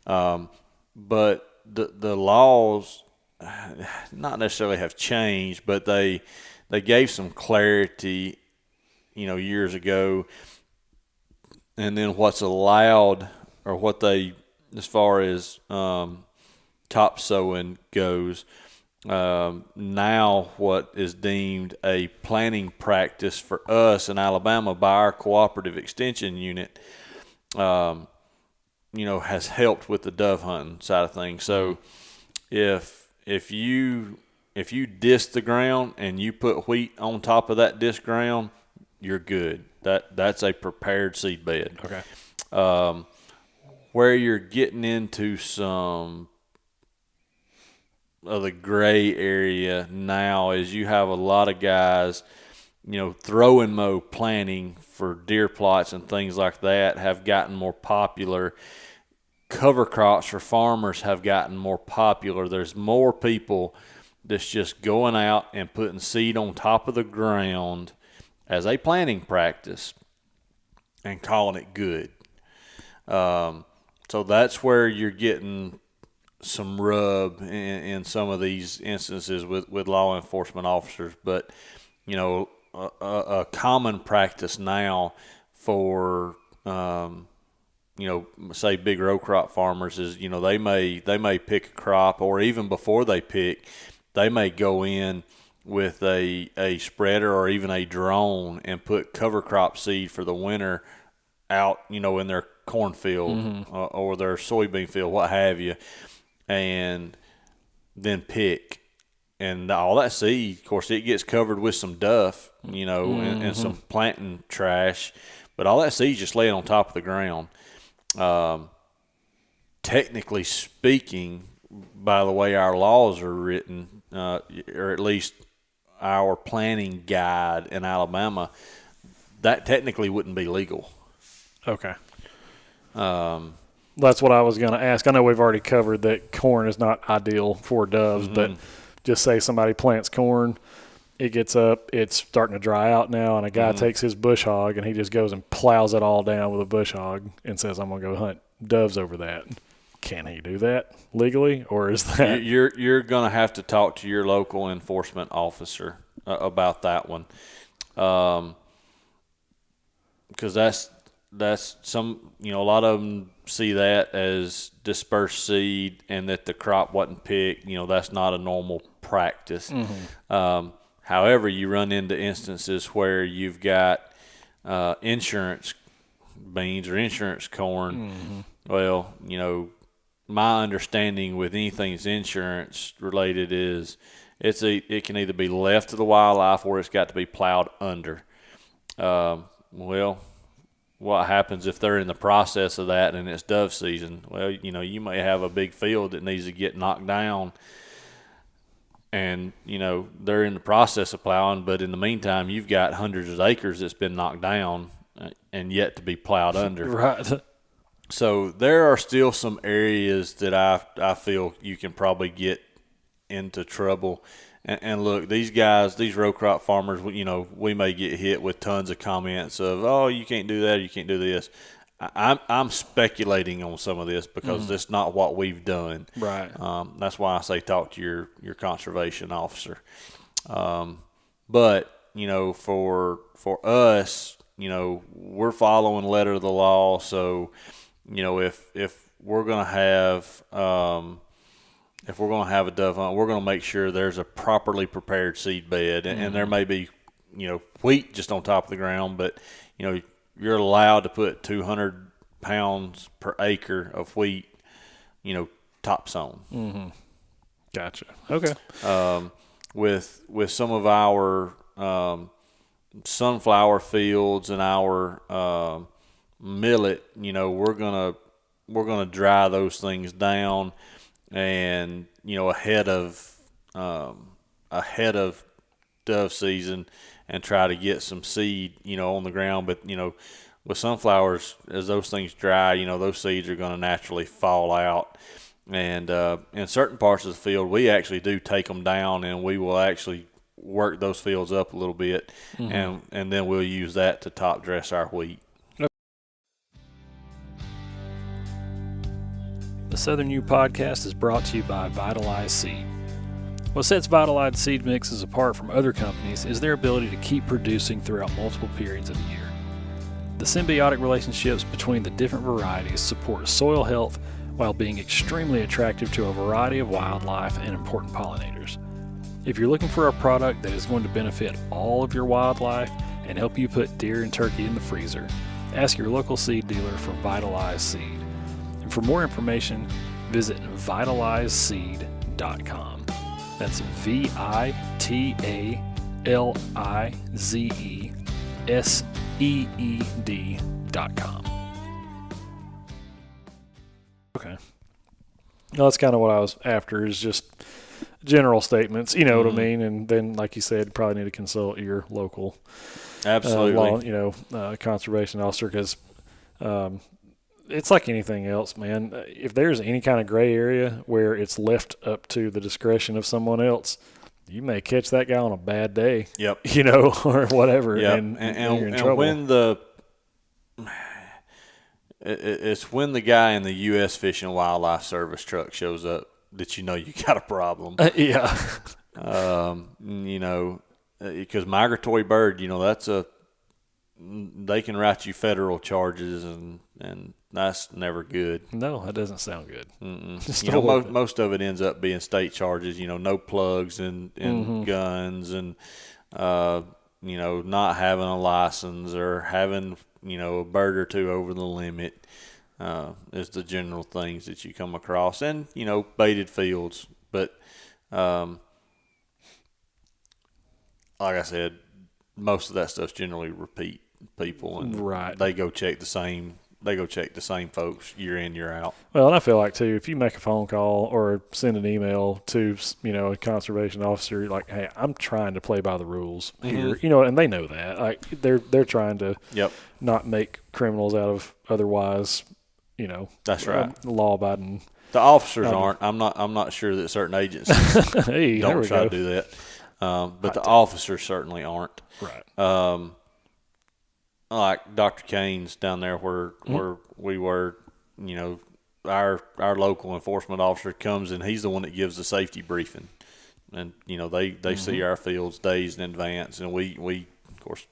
Mm-hmm. But the laws not necessarily have changed, but they gave some clarity, years ago. And then what's allowed, or what they, as far as top sowing goes, now what is deemed a planting practice for us in Alabama by our cooperative extension unit, has helped with the dove hunting side of things. So if you disc the ground and you put wheat on top of that disc ground, you're good. That's a prepared seed bed. Okay. Where you're getting into some of the gray area now is you have a lot of guys, throw and mow planting for deer plots and things like that have gotten more popular. Cover crops for farmers have gotten more popular. There's more people that's just going out and putting seed on top of the ground as a planting practice and calling it good. So that's where you're getting some rub in some of these instances with law enforcement officers. But, a common practice now for, say big row crop farmers is, they may pick a crop, or even before they pick, they may go in with a spreader or even a drone and put cover crop seed for the winter out, in their cornfield or their soybean field, what have you, and then pick. And all that seed, of course, it gets covered with some duff, and some planting trash, but all that seed just laying on top of the ground. Technically speaking, by the way our laws are written, or at least our planning guide in Alabama, that technically wouldn't be legal. Okay. That's what I was going to ask. I know we've already covered that corn is not ideal for doves, but just say somebody plants corn, it gets up, it's starting to dry out now, and a guy takes his bush hog and he just goes and plows it all down with a bush hog and says, I'm going to go hunt doves over that. Can he do that legally, or is that? You're going to have to talk to your local enforcement officer about that one, because that's some, a lot of them see that as dispersed seed and that the crop wasn't picked. That's not a normal practice. However, you run into instances where you've got insurance beans or insurance corn. Well, my understanding with anything that's insurance related is it can either be left to the wildlife or it's got to be plowed under. Well, what happens if they're in the process of that and it's dove season? Well, you may have a big field that needs to get knocked down, and they're in the process of plowing, but in the meantime you've got hundreds of acres that's been knocked down and yet to be plowed under. Right. So there are still some areas that I feel you can probably get into trouble. And look, these guys, these row crop farmers, we may get hit with tons of comments of, oh, you can't do that, you can't do this. I'm speculating on some of this because that's not what we've done. Right. That's why I say talk to your conservation officer. But for us, we're following letter of the law. So, if we're gonna have a dove hunt, we're gonna make sure there's a properly prepared seed bed, and there may be wheat just on top of the ground, but you're allowed to put 200 pounds per acre of wheat, top sown. Gotcha. Okay. With some of our sunflower fields and our millet, we're gonna dry those things down, and ahead of dove season, and try to get some seed on the ground. But with sunflowers, as those things dry, those seeds are going to naturally fall out. And in certain parts of the field, we actually do take them down, and we will actually work those fields up a little bit, and then we'll use that to top dress our wheat. The Southern U podcast is brought to you by Vitalize Seed. What sets Vitalize Seed Mixes apart from other companies is their ability to keep producing throughout multiple periods of the year. The symbiotic relationships between the different varieties support soil health while being extremely attractive to a variety of wildlife and important pollinators. If you're looking for a product that is going to benefit all of your wildlife and help you put deer and turkey in the freezer, ask your local seed dealer for Vitalize Seed. And for more information, visit vitalizeseed.com. That's VITALIZESEED.com. Okay. Well, that's kind of what I was after, is just general statements, what I mean? And then, like you said, probably need to consult your local Absolutely. Conservation officer, because it's like anything else, man. If there's any kind of gray area where it's left up to the discretion of someone else, you may catch that guy on a bad day. Yep. Or whatever. Yep. And and you're in trouble. when it's when the guy in the U.S. Fish and Wildlife Service truck shows up that you know you got a problem. Yeah. You know, because migratory bird, you know, they can write you federal charges, and that's never good. No, that doesn't sound good. You know, most of it ends up being state charges. You know, no plugs and guns, and you know, not having a license or having, you know, a bird or two over the limit is the general things that you come across, and you know, baited fields. But like I said, most of that stuff's generally repeat people, and right. they go check the same folks year in, year out. Well, and I feel like too, if you make a phone call or send an email to, you know, a conservation officer, like, hey, I'm trying to play by the rules here, you know, and they know that, like they're trying to not make criminals out of otherwise, you know, that's right, law-abiding. The officers aren't. I'm not sure that certain agencies hey, don't try to do that, but the officers certainly aren't. Right. Like Dr. Kane's down there where we were, you know, our local enforcement officer comes and he's the one that gives the safety briefing, and you know they see our fields days in advance, and we of course,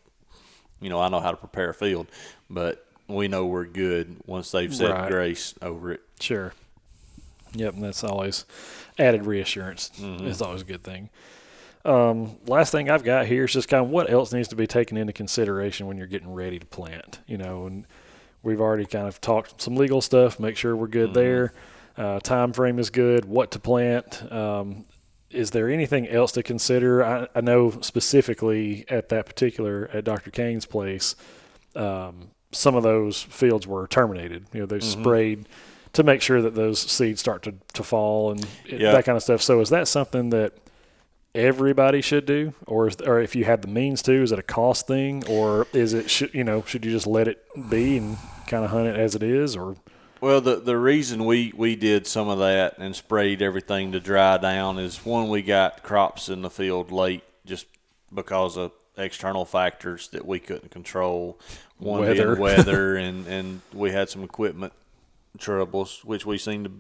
you know, I know how to prepare a field, but we know we're good once they've said grace over it. Sure. Yep, and that's always added reassurance. It's always a good thing. Last thing I've got here is just kind of what else needs to be taken into consideration when you're getting ready to plant, you know, and we've already kind of talked some legal stuff, make sure we're good there. Time frame is good, what to plant. Is there anything else to consider? I know specifically at Dr. Kane's place, some of those fields were terminated. You know, they sprayed to make sure that those seeds start to fall and that kind of stuff. So is that something that everybody should do, or if you had the means to, is it a cost thing, or is it should you just let it be and kind of hunt it as it is? Or well, the reason we did some of that and sprayed everything to dry down is, one, we got crops in the field late just because of external factors that we couldn't control. One being weather, and we had some equipment troubles, which we seem to.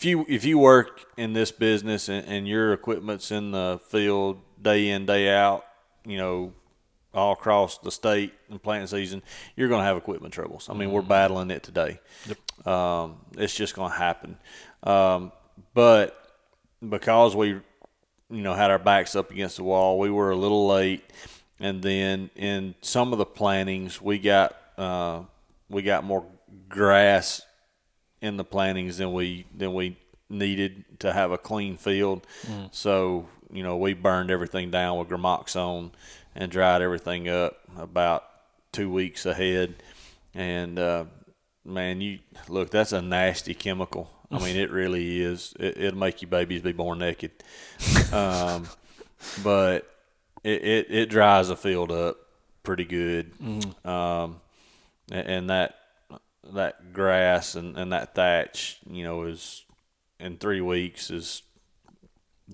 If you work in this business and your equipment's in the field day in, day out, you know, all across the state in planting season, you're going to have equipment troubles. I mean, we're battling it today. Yep. It's just going to happen. But because we, you know, had our backs up against the wall, we were a little late. And then in some of the plantings, we got more grass in the plantings than we needed to have a clean field. So, you know, we burned everything down with Gramoxone and dried everything up about 2 weeks ahead. And man, you look, that's a nasty chemical. I mean, it really is. It'll make you babies be born naked. But it dries a field up pretty good. And that grass and that thatch, you know, is in 3 weeks is,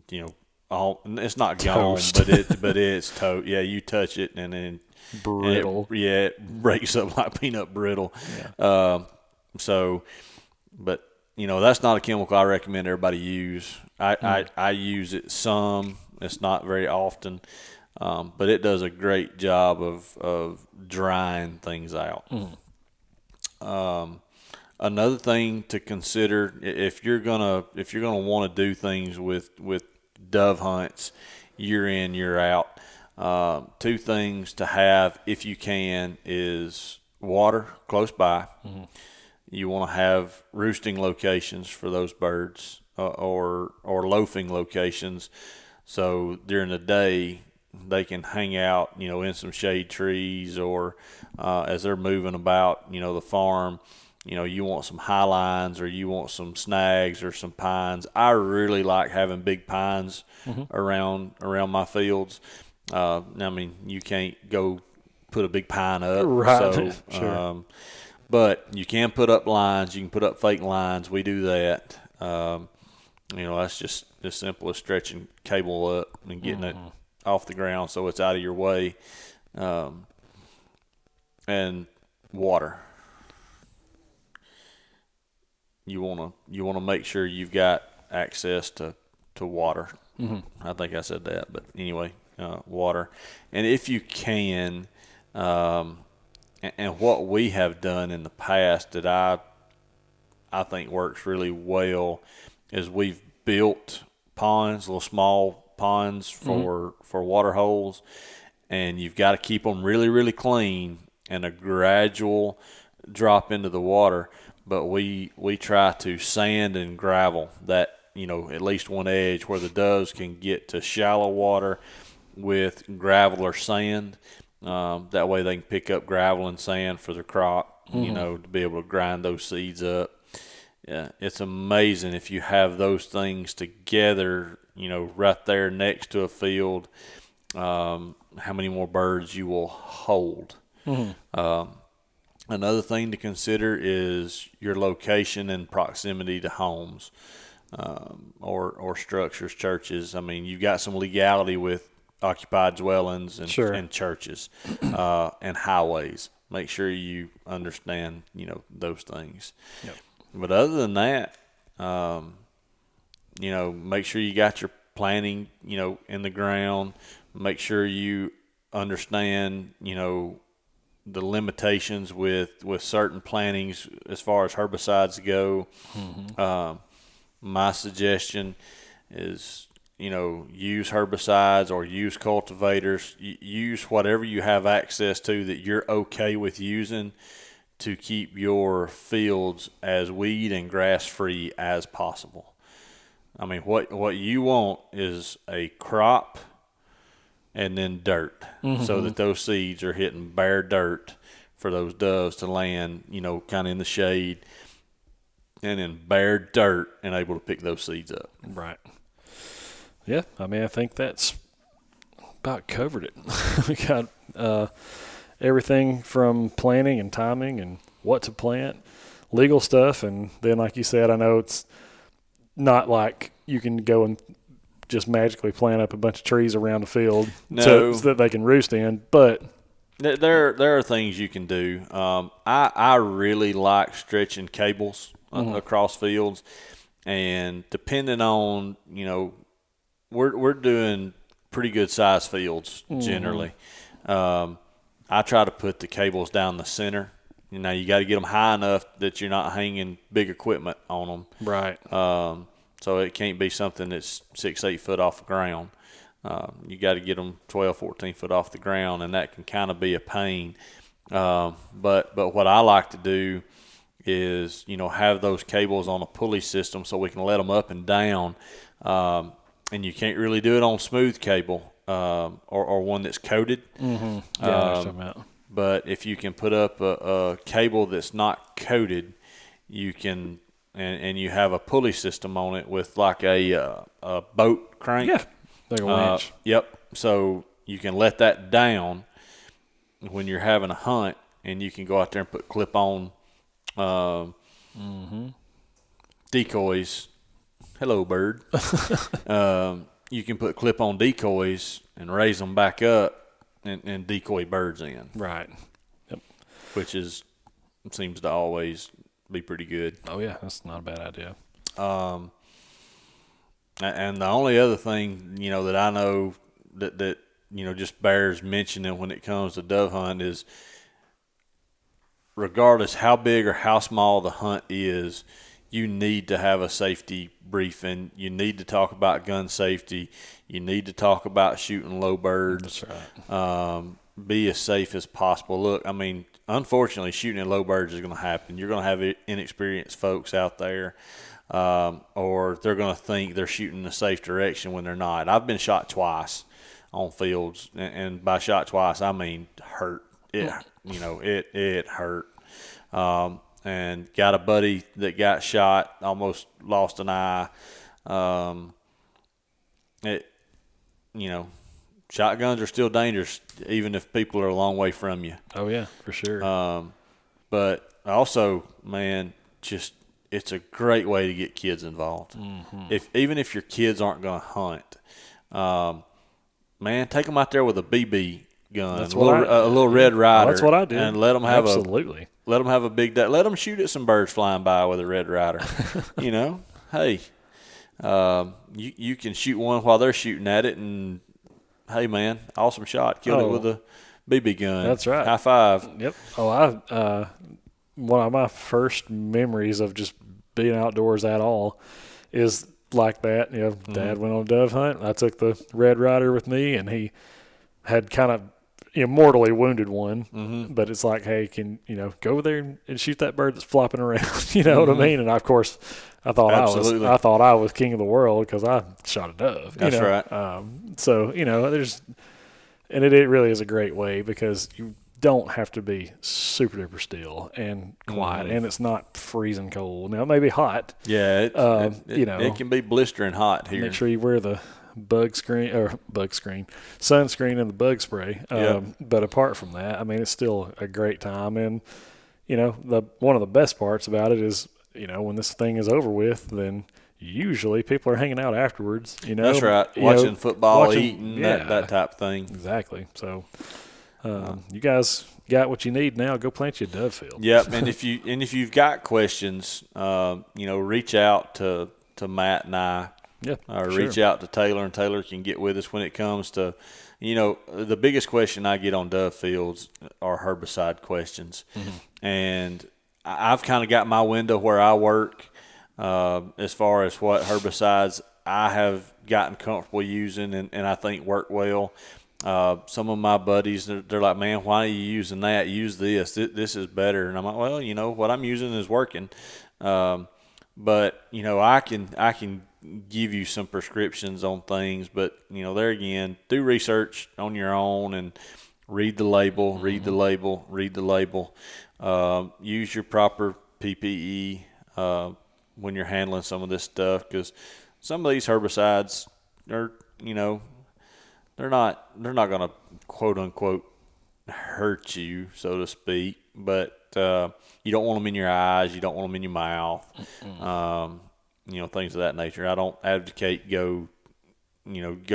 you know, all, it's not toast. gone, but it's toast. Yeah, you touch it and then brittle. It breaks up like peanut brittle. Yeah. So, but you know, that's not a chemical I recommend everybody use. I use it some. It's not very often, but it does a great job of drying things out. Another thing to consider if you're gonna want to do things with dove hunts year in, year out, two things to have if you can is water close by. You want to have roosting locations for those birds, or loafing locations, so during the day they can hang out, you know, in some shade trees, or as they're moving about, you know, the farm. You know, you want some high lines, or you want some snags or some pines. I really like having big pines around my fields. I mean, you can't go put a big pine up, right? So, sure. But you can put up lines. You can put up fake lines. We do that. You know, that's just as simple as stretching cable up and getting it off the ground so it's out of your way. And water. you want to make sure you've got access to water. I think I said that, but anyway, water. And if you can, and what we have done in the past that I think works really well is we've built ponds, little small ponds for water holes, and you've got to keep them really, really clean and a gradual drop into the water. But we try to sand and gravel that, at least one edge where the doves can get to shallow water with gravel or sand. That way they can pick up gravel and sand for their crop, to be able to grind those seeds up. Yeah, it's amazing if you have those things together, right there next to a field, how many more birds you will hold. Another thing to consider is your location and proximity to homes or structures, churches. I mean, you've got some legality with occupied dwellings and, and churches and highways. Make sure you understand, those things. Yep. But other than that, make sure you got your planting, in the ground. Make sure you understand, the limitations with certain plantings as far as herbicides go. My suggestion is, use herbicides or use cultivators. Use whatever you have access to that you're okay with using to keep your fields as weed and grass free as possible. I mean, what you want is a crop and then dirt, so that those seeds are hitting bare dirt for those doves to land, kind of in the shade, and then bare dirt and able to pick those seeds up. Right. Yeah, I mean, I think that's about covered it. We got everything from planning and timing and what to plant, legal stuff, and then, like you said, I know it's not like you can go and just magically plant up a bunch of trees around the field so that they can roost in, but there are things you can do. I really like stretching cables across fields, and depending on, we're doing pretty good size fields generally. I try to put the cables down the center. You got to get them high enough that you're not hanging big equipment on them. Right. So it can't be something that's 6-8 foot off the ground. You got to get them 12, 14 foot off the ground, and that can kind of be a pain. But what I like to do is, have those cables on a pulley system so we can let them up and down. And you can't really do it on smooth cable or one that's coated. Yeah, I understand that. But if you can put up a cable that's not coated, you can, and you have a pulley system on it with like a boat crank. Yeah, like a winch. Yep. So you can let that down when you're having a hunt, and you can go out there and put clip-on decoys. Hello, bird. You can put clip-on decoys and raise them back up and decoy birds in. Right. Yep. Which seems to always be pretty good. Oh, yeah, that's not a bad idea. And the only other thing, that I know that just bears mentioning when it comes to dove hunt is, regardless how big or how small the hunt is, you need to have a safety briefing. You need to talk about gun safety. You need to talk about shooting low birds. That's right. Be as safe as possible. Look, I mean, unfortunately, shooting at low birds is going to happen. You're going to have inexperienced folks out there, or they're going to think they're shooting in a safe direction when they're not. I've been shot twice on fields, and by shot twice, I mean hurt. It hurt. And got a buddy that got shot, almost lost an eye. Shotguns are still dangerous, even if people are a long way from you. Oh, yeah, for sure. But also, man, it's a great way to get kids involved. Even if your kids aren't going to hunt, man, take them out there with a BB gun, a little Red Ryder. That's what I do. And let them have Absolutely. let them have a big day. Let them shoot at some birds flying by with a Red Ryder. Hey, you can shoot one while they're shooting at it, and hey, man, awesome shot. Killed it with a BB gun. That's right. High five. Yep. Oh, one of my first memories of just being outdoors at all is like that. Dad went on a dove hunt. I took the Red Ryder with me, and he had kind of mortally wounded one. But it's like, hey, can go over there and shoot that bird that's flopping around? You know what I mean? And of course, I thought I was king of the world because I shot a dove. That's right. So and it really is a great way because you don't have to be super duper still and quiet, and it's not freezing cold. Now it may be hot. Yeah, it can be blistering hot here. Make sure you wear the sunscreen and the bug spray. But apart from that, I mean, it's still a great time. And one of the best parts about it is when this thing is over with, then usually people are hanging out afterwards. That's right. Watching football, eating, that type of thing. Exactly. So. You guys got what you need now. Go plant you a dove field. Yep, and if you've got questions, reach out to Matt and I. Yeah, reach out to Taylor, and Taylor can get with us when it comes to, the biggest question I get on dove fields are herbicide questions, and I've kind of got my window where I work as far as what herbicides I have gotten comfortable using and I think work well. Some of my buddies, they're like, man, why are you using that? Use this. This is better. And I'm like, well, what I'm using is working. But I can give you some prescriptions on things. But, there again, do research on your own and read the label, read the label. Use your proper PPE when you're handling some of this stuff because some of these herbicides are, they're not going to quote unquote hurt you, so to speak, but you don't want them in your eyes, you don't want them in your mouth, things of that nature. I don't advocate go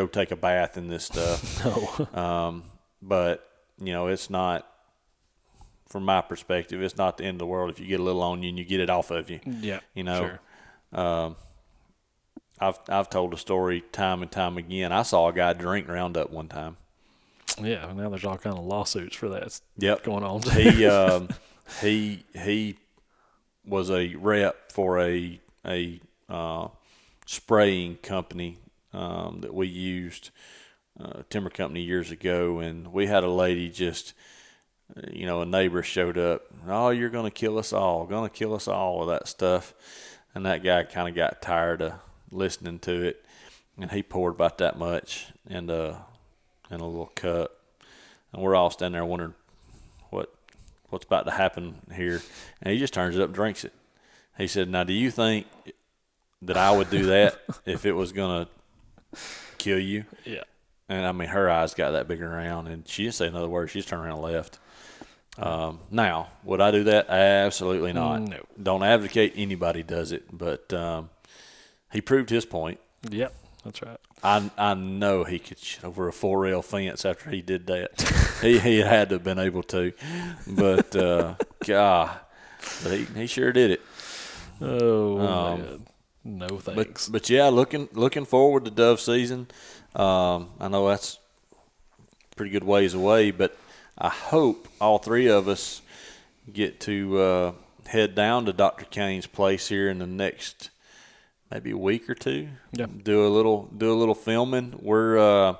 take a bath in this stuff. No. But it's not, from my perspective, it's not the end of the world if you get a little on you and you get it off of you. Yeah. Sure. I've told a story time and time again. I saw a guy drink Roundup one time. Yeah, now there's all kind of lawsuits for that going on. He was a rep for a spraying company that we used, timber company years ago, and we had a lady just, a neighbor showed up. Oh, you're going to kill us all with that stuff. And that guy kind of got tired of listening to it, and he poured about that much in a little cup, and we're all standing there wondering what's about to happen here, and he just turns it up and drinks it. He said, now do you think that I would do that if it was gonna kill you? Yeah. And I mean, her eyes got that big around, and she didn't say another word. She just turned around and left. Now, would I do that? Absolutely not. No. Don't advocate anybody does it, but he proved his point. Yep, that's right. I know he could shit over a 4-rail fence after he did that. he had to have been able to, but but he sure did it. Oh man, no thanks. But yeah, looking forward to dove season. I know that's pretty good ways away, but I hope all three of us get to head down to Dr. Kane's place here in the next maybe a week or two. Yeah. Do a little filming. We're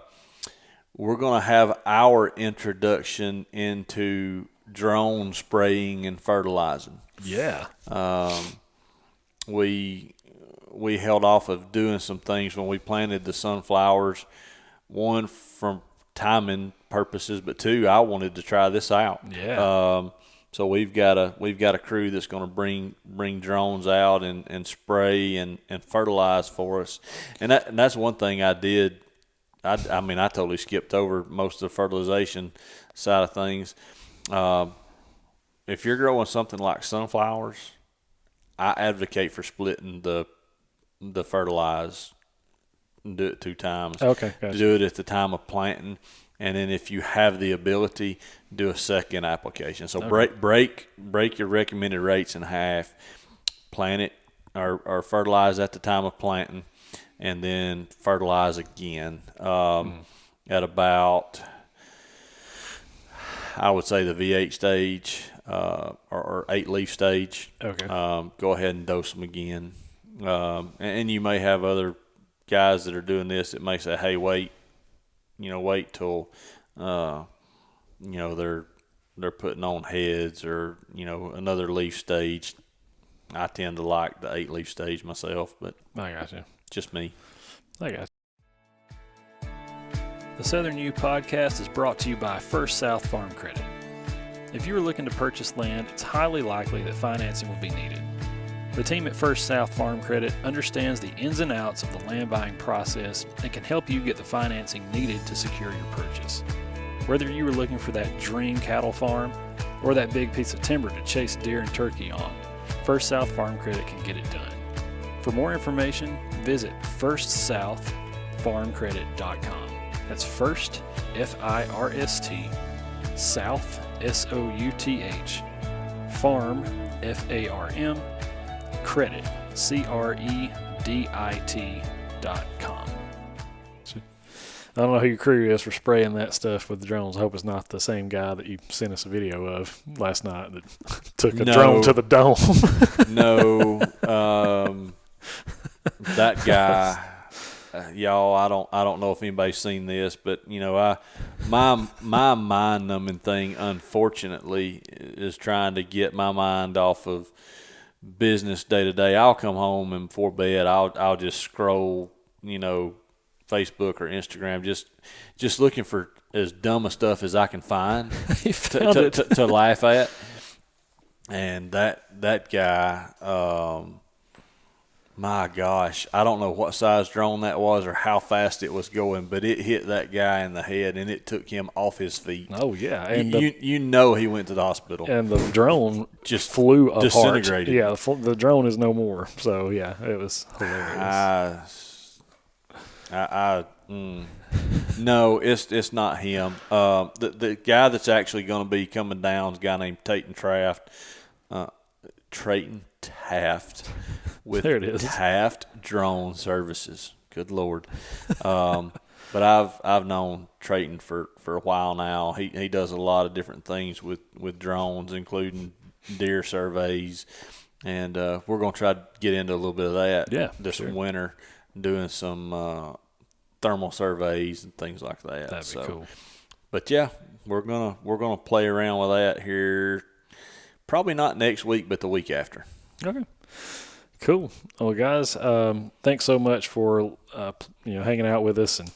gonna have our introduction into drone spraying and fertilizing. Yeah. We held off of doing some things when we planted the sunflowers. One, from timing purposes, but two, I wanted to try this out. Yeah. So we've got a crew that's going to bring drones out and spray and fertilize for us. And that's one thing I did. I mean, I totally skipped over most of the fertilization side of things. If you're growing something like sunflowers, I advocate for splitting the fertilize and do it 2 times. Okay. Gotcha. Do it at the time of planting. and then if you have the ability, do a second application. So Okay. break your recommended rates in half, plant it or fertilize at the time of planting, and then fertilize again at about, I would say, the V8 stage or 8-leaf stage. Okay. Go ahead and dose them again. And you may have other guys that are doing this that may say, hey, wait till they're putting on heads or another leaf stage. I tend to like the 8-leaf stage myself, but I got you. just me. I got you. The Southern U podcast is brought to you by First South Farm Credit. If you are looking to purchase land, it's highly likely that financing will be needed. The team at First South Farm Credit understands the ins and outs of the land buying process and can help you get the financing needed to secure your purchase. Whether you are looking for that dream cattle farm or that big piece of timber to chase deer and turkey on, First South Farm Credit can get it done. For more information, visit firstsouthfarmcredit.com. That's first, F-I-R-S-T, South, S-O-U-T-H, Farm, F-A-R-M, Credit, C-R-E-D-I-T.com. I don't know who your crew is for spraying that stuff with drones. I hope it's not the same guy that you sent us a video of last night that took a drone to the dome. No, that guy, y'all. I don't know if anybody's seen this, but my mind-numbing thing, unfortunately, is trying to get my mind off of business day to day. I'll come home and before bed, I'll just scroll, Facebook or Instagram, just looking for as dumb a stuff as I can find to laugh at. And that guy, my gosh, I don't know what size drone that was or how fast it was going, but it hit that guy in the head and it took him off his feet. Oh yeah, and he went to the hospital. And the drone just flew apart. Disintegrated. Yeah, the drone is no more. So yeah, it was hilarious. No, it's not him. The guy that's actually going to be coming down is a guy named Trayton Taft with there it is. Taft Drone Services. Good Lord. But I've known Trayton for a while now. He does a lot of different things with drones, including deer surveys, and we're going to try to get into a little bit of that this winter, doing some thermal surveys and things like that. That'd be cool. But yeah, we're gonna play around with that here. Probably not next week, but the week after. Okay. Cool. Well, guys, thanks so much for hanging out with us, and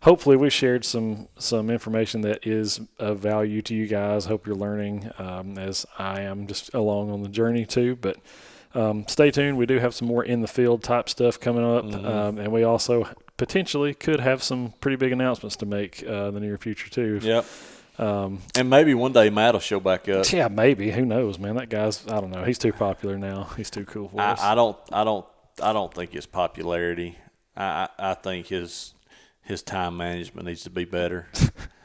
hopefully we shared some information that is of value to you guys. Hope you're learning as I am just along on the journey too. But stay tuned. We do have some more in the field type stuff coming up, and we also potentially could have some pretty big announcements to make in the near future too. Yep. And maybe one day Matt will show back up. Yeah, maybe. Who knows, man? That guy's, I don't know. He's too popular now. He's too cool for us. I don't think his popularity. I think his time management needs to be better.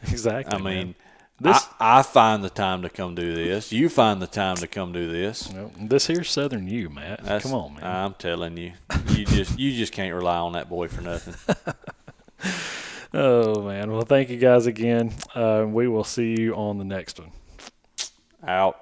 Exactly. I mean, I find the time to come do this. You find the time to come do this. This here's Southern U, Matt. Come on, man. I'm telling you, you just can't rely on that boy for nothing. Oh, man. Well, thank you guys again. We will see you on the next one. Out.